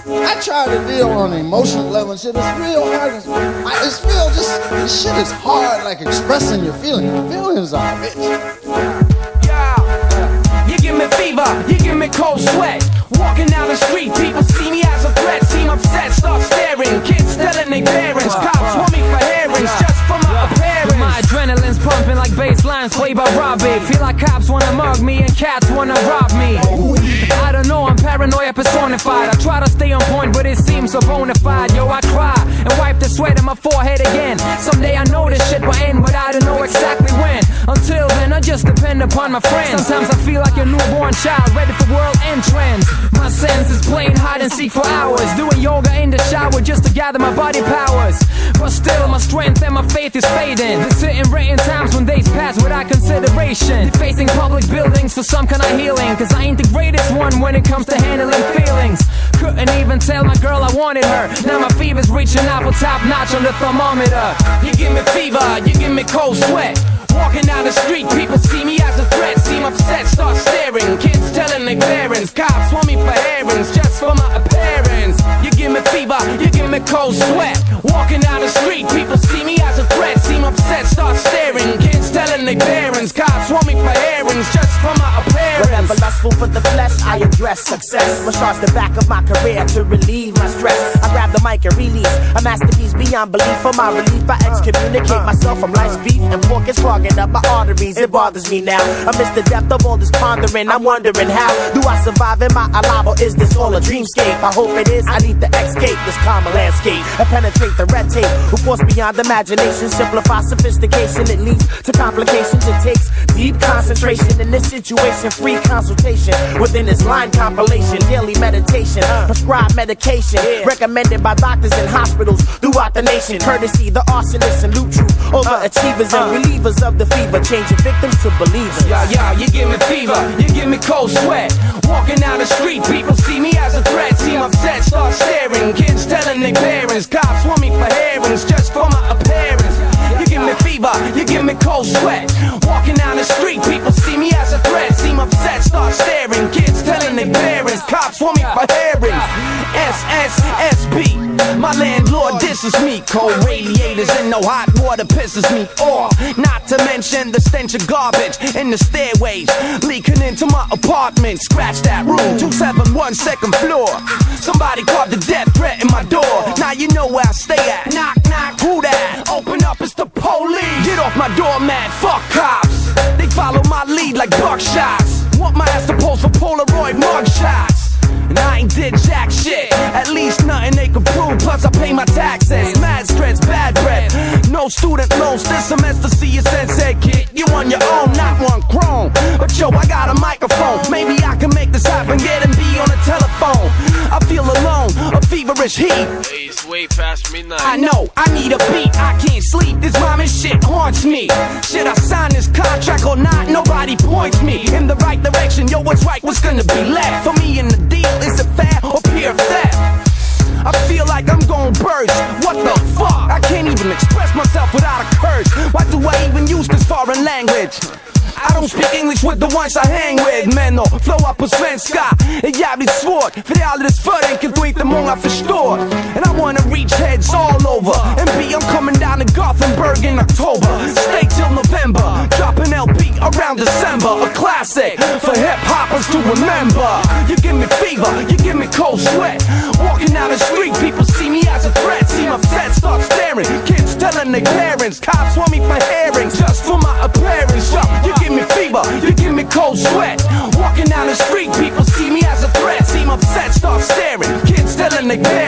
I try to deal on an emotional level and shit. It's real hard. It's real, just, this shit is hard, like expressing your feelings. Feelings are a bitch. You give me fever, you give me cold sweat. Walking down the street, people see me as a threat. Seem upset, start staring. Kids telling their parents. Cops want me for hearings just for my appearance. My adrenaline's pumping like bass lines played by Robbie. Feel like cops wanna mug me and cats wanna rob me. I don't know, I'm paranoia personified. I try to stay on point, but it seems so bona fide. Yo, I cry and wipe the sweat on my forehead again. Someday I know this shit will end, but I don't know exactly when. Until then, I just depend upon my friends. Sometimes I feel like a newborn child, ready for world end trends. My senses playing hide and seek for hours, doing yoga in the shower just to gather my body powers. But still, my strength and my faith is fading. There's certain written times when days pass without consideration. Defacing public buildings for some kind of healing, cause I ain't the greatest one when it comes to handling feelings. Couldn't even tell my girl I wanted her. Now my fever's reaching out for top notch on the thermometer. You give me fever, you give me cold sweat. Walking down the street, people see me as a threat. Seem upset, start staring. Kids telling their parents. Cops want me for hearings just for my appearance. You give me fever, you give me cold sweat. Walking down the street, people see me as a threat. Seem upset, start staring. Kids telling their parents. Cops want me for hearings just for my appearance. Whatever lustful for the flesh, I address success. Massage the back of my career to relieve my stress. I grab the mic and release a masterpiece beyond belief. For my relief, I excommunicate myself from life's beef and pork is clogging up my arteries. It bothers me now. I miss the depth of all this pondering. I'm wondering how do I survive in my alive, or is this all a dreamscape? I hope it is. I need to escape this calmer landscape and penetrate the red tape. Who force beyond imagination, simplify sophistication. It leads to complications. It takes deep concentration in this situation. Free consultation within this line compilation. Daily meditation, prescribed medication, recommended by doctors and hospitals throughout the nation. Courtesy the arsonists and Looptroop, overachievers and relievers of the fever, changing victims to believers. You give me fever, you give me cold sweat. Walking down the street, people see me as a threat. Seem upset, start staring. Kids telling their parents. Cops want me for hearings just for my appearance. You give me fever, you give me cold sweat. Walking down the street, people see me as a threat. Seem upset, start staring. Kids telling their parents. Cops want me for hearings. SSSB, my landlord disses me. Cold radiators and no hot water pisses me off. Not to mention the stench of garbage in the stairways leaking into my apartment. Scratch that room, 271 second floor. Somebody called the death threat in my door. Now you know where I stay at. Knock, knock, who that? Open up, it's the police. Get off my doormat, fuck cops. They follow my lead like buckshots. Want my ass to pose for Polaroid mugshots. And I ain't did jack shit. At least nothing they can prove. Plus I pay my taxes. Mad stress, bad breath. No student loans this semester. See your sensei, kid. You on your own, not one chrome. But yo, I got a microphone. Maybe I can make this happen. Get and be on the telephone. I feel alone, a feverish heat. Hey, it's way past midnight. I know, I need a beat. I can't sleep. This rhyming shit haunts me. Should I sign this contract or not? Nobody points me in the right direction. Yo, what's right? What's gonna be left for me in the deal? Is it fair or pure theft? I feel like I'm gon' burst. What the fuck? I can't even express myself without a curse. Why do I even use this foreign language? I don't speak English with the ones I hang with. Men och flow på svenska är jävligt svårt. För det är alldeles för enkelt och inte många förstår. And I wanna reach heads all over. And I'm coming down to Gothenburg in October. Stay till November. Drop an LP around December. A classic for hip-hoppers to remember. You give me fever, you give me cold sweat. Walking down the street, people see me as a threat. Seem upset, start staring. Kids telling their parents. Cops want me for hearings just for my appearance. Yo, you give me fever, you give me cold sweat. Walking down the street, people see me as a threat. Seem upset, start staring. Kids telling their parents.